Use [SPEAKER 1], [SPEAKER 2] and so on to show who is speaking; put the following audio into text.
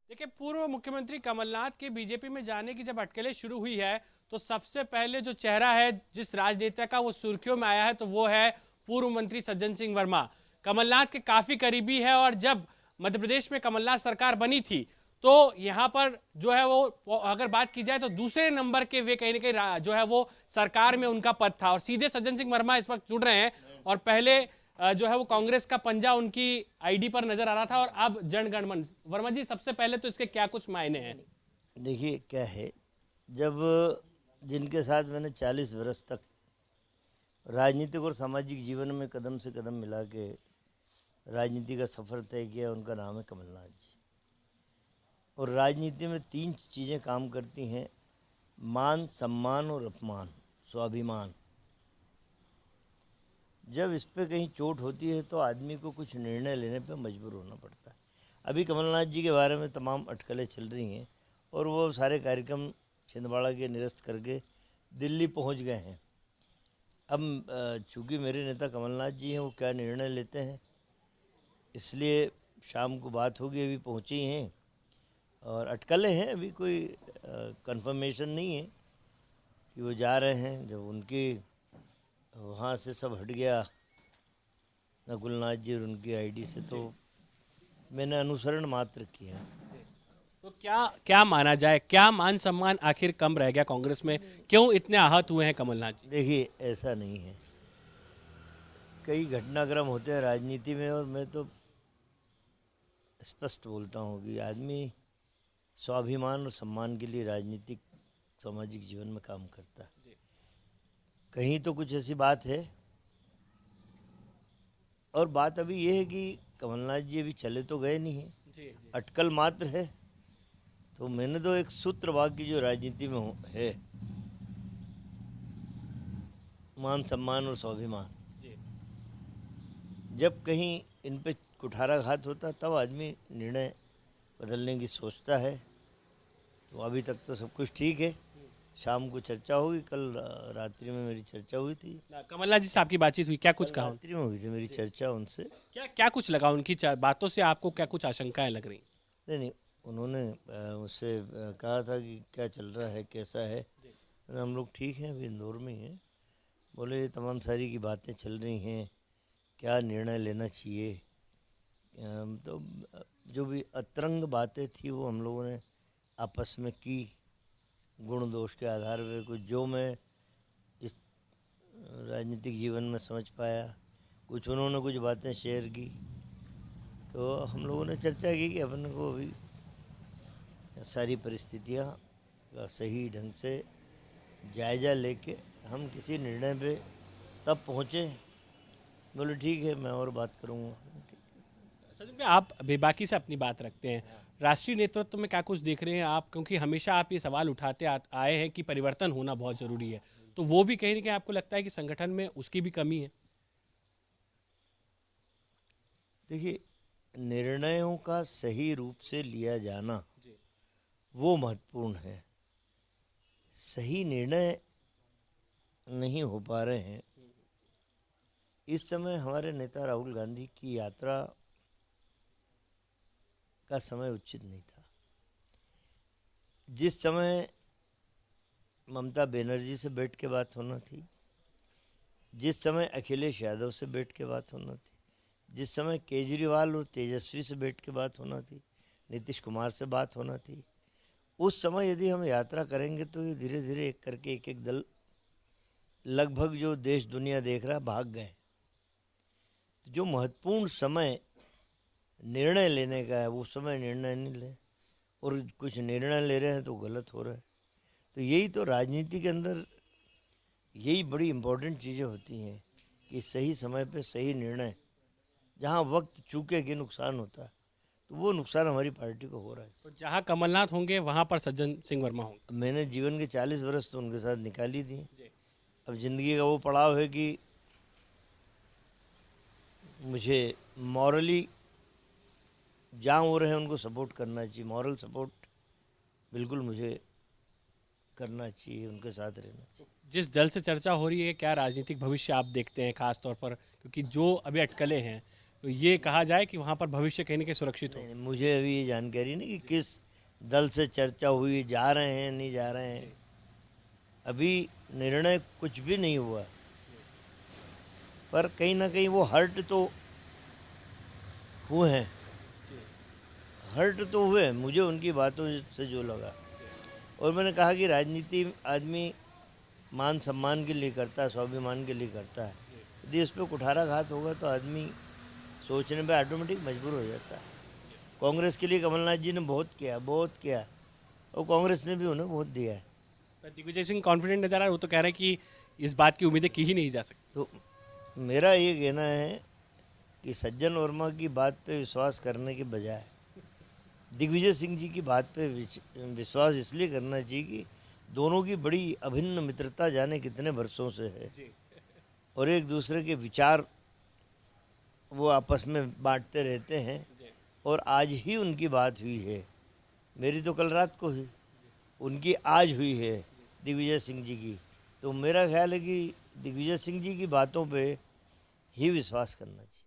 [SPEAKER 1] देखिए, पूर्व मुख्यमंत्री कमलनाथ के बीजेपी में जाने की जब अटकलें शुरू हुई है तो सबसे पहले जो चेहरा है जिस राजनेता का वो सुर्खियों में आया है तो वो है पूर्व मंत्री सज्जन सिंह वर्मा। कमलनाथ के काफी करीबी है और जब मध्य प्रदेश में कमलनाथ सरकार बनी थी तो यहाँ पर जो है वो अगर बात की जाए तो दूसरे नंबर के वे कहीं ना कहीं जो है वो सरकार में उनका पद था और सीधे सज्जन सिंह वर्मा इस वक्त जुड़ रहे हैं। और पहले जो है वो कांग्रेस का पंजा उनकी आईडी पर नजर आ रहा था और अब जनगणमन। वर्मा जी, सबसे पहले तो इसके क्या कुछ मायने हैं?
[SPEAKER 2] देखिए क्या है, जब जिनके साथ मैंने 40 वर्ष तक राजनीतिक और सामाजिक जीवन में कदम से कदम मिला के राजनीति का सफ़र तय किया, उनका नाम है कमलनाथ जी। और राजनीति में तीन चीज़ें काम करती हैं: मान, सम्मान और अपमान, स्वाभिमान। जब इस पे कहीं चोट होती है तो आदमी को कुछ निर्णय लेने पे मजबूर होना पड़ता है। अभी कमलनाथ जी के बारे में तमाम अटकलें चल रही हैं और वो सारे कार्यक्रम छिंदवाड़ा के निरस्त करके दिल्ली पहुंच गए हैं। अब चूँकि मेरे नेता कमलनाथ जी हैं, वो क्या निर्णय लेते हैं, इसलिए शाम को बात होगी। अभी पहुँचे ही हैं और अटकलें हैं, अभी कोई कंफर्मेशन नहीं है कि वो जा रहे हैं। जब उनकी वहाँ से सब हट गया नकुलनाथ जी और उनकी आईडी से, तो मैंने अनुसरण मात्र किया।
[SPEAKER 1] तो क्या क्या माना जाए, क्या मान सम्मान आखिर कम रह गया कांग्रेस में? क्यों इतने आहत हुए हैं कमलनाथ जी?
[SPEAKER 2] देखिए ऐसा नहीं है, कई घटनाक्रम होते हैं राजनीति में और मैं तो स्पष्ट बोलता हूँ कि आदमी स्वाभिमान और सम्मान के लिए राजनीतिक सामाजिक जीवन में काम करता है। कहीं तो कुछ ऐसी बात है। और बात अभी ये है कि कमलनाथ जी अभी चले तो गए नहीं हैं, अटकल मात्र है। तो मैंने तो एक सूत्र वाक्य जो राजनीति में है, मान सम्मान और स्वाभिमान, जब कहीं इन पे कुठाराघात होता तब आदमी निर्णय बदलने की सोचता है। तो अभी तक तो सब कुछ ठीक है। शाम को चर्चा होगी, कल रात्रि में मेरी चर्चा हुई थी।
[SPEAKER 1] कमलनाथ जी से आपकी बातचीत हुई, क्या कुछ कहा?
[SPEAKER 2] रात्रि में हुई थी मेरी चर्चा उनसे।
[SPEAKER 1] क्या क्या कुछ लगा उनकी बातों से? आपको क्या कुछ आशंकाएं लग रही?
[SPEAKER 2] नहीं नहीं, उन्होंने मुझसे कहा था कि क्या चल रहा है, कैसा है। हम लोग ठीक हैं, अभी इंदौर में ही हैं। बोले ये तमाम सारी की बातें चल रही हैं, क्या निर्णय लेना चाहिए। तो जो भी अतरंग बातें थी वो हम लोगों ने आपस में की, गुण दोष के आधार पे। कुछ जो मैं इस राजनीतिक जीवन में समझ पाया, कुछ उन्होंने कुछ बातें शेयर की। तो हम लोगों ने चर्चा की कि अपन को अभी सारी परिस्थितियाँ का सही ढंग से जायज़ा लेके हम किसी निर्णय पे तब पहुँचे। बोले ठीक है, मैं और बात करूँगा।
[SPEAKER 1] सच में आप बेबाकी से अपनी बात रखते हैं। राष्ट्रीय नेतृत्व में क्या कुछ देख रहे हैं आप? क्योंकि हमेशा आप ये सवाल उठाते आए हैं कि परिवर्तन होना बहुत जरूरी है, तो वो भी कहीं ना कहीं आपको लगता है कि संगठन में उसकी भी कमी है?
[SPEAKER 2] देखिए, निर्णयों का सही रूप से लिया जाना वो महत्वपूर्ण है। सही निर्णय नहीं हो पा रहे हैं। इस समय हमारे नेता राहुल गांधी की यात्रा का समय उचित नहीं था। जिस समय ममता बनर्जी से बैठ के बात होना थी, जिस समय अखिलेश यादव से बैठ के बात होना थी, जिस समय केजरीवाल और तेजस्वी से बैठ के बात होना थी, नीतीश कुमार से बात होना थी, उस समय यदि हम यात्रा करेंगे तो ये धीरे धीरे एक करके एक एक दल लगभग जो देश दुनिया देख रहा भाग गए। तो जो महत्वपूर्ण समय निर्णय लेने का है वो समय निर्णय नहीं ले, और कुछ निर्णय ले रहे हैं तो गलत हो रहा है। तो यही तो राजनीति के अंदर यही बड़ी इम्पोर्टेंट चीज़ें होती हैं कि सही समय पे सही निर्णय। जहाँ वक्त चूके के नुकसान होता है, तो वो नुकसान हमारी पार्टी को हो रहा है।
[SPEAKER 1] तो जहां कमलनाथ होंगे वहां पर सज्जन सिंह वर्मा होंगे।
[SPEAKER 2] मैंने जीवन के 40 वर्ष तो उनके साथ निकाल ही दिए। अब ज़िंदगी का वो पड़ाव है कि मुझे मॉरली जहाँ हो रहे हैं उनको सपोर्ट करना चाहिए। मॉरल सपोर्ट बिल्कुल मुझे करना चाहिए, उनके साथ रहना चाहिए।
[SPEAKER 1] जिस दल से चर्चा हो रही है, क्या राजनीतिक भविष्य आप देखते हैं खास तौर पर? क्योंकि जो अभी अटकलें हैं, ये कहा जाए कि वहां पर भविष्य कहीं ना कहीं सुरक्षित हो?
[SPEAKER 2] नहीं, मुझे अभी ये जानकारी नहीं कि किस दल से चर्चा हुई, जा रहे हैं नहीं जा रहे हैं। अभी निर्णय कुछ भी नहीं हुआ, पर कहीं ना कहीं वो हर्ट तो हुए हैं, हर्ट तो हुए हैं मुझे उनकी बातों से जो लगा। और मैंने कहा कि राजनीति आदमी मान सम्मान के लिए करता है, स्वाभिमान के लिए करता है। यदि इस पर कुठाराघात होगा तो आदमी सोचने पे ऑटोमेटिक मजबूर हो जाता है। कांग्रेस के लिए कमलनाथ जी ने बहुत किया और कांग्रेस ने भी उन्हें बहुत दिया है।
[SPEAKER 1] पर दिग्विजय सिंह कॉन्फिडेंट नजर आ रहा है, वो तो कह रहे हैं कि इस बात की उम्मीदें की ही नहीं जा सकती।
[SPEAKER 2] तो मेरा ये कहना है कि सज्जन वर्मा की बात पे विश्वास करने के बजाय दिग्विजय सिंह जी की बात पे विश्वास इसलिए करना चाहिए कि दोनों की बड़ी अभिन्न मित्रता जाने कितने वर्षों से है और एक दूसरे के विचार वो आपस में बांटते रहते हैं। और आज ही उनकी बात हुई है, मेरी तो कल रात को हुई, उनकी आज हुई है दिग्विजय सिंह जी की। तो मेरा ख्याल है कि दिग्विजय सिंह जी की बातों पे ही विश्वास करना चाहिए।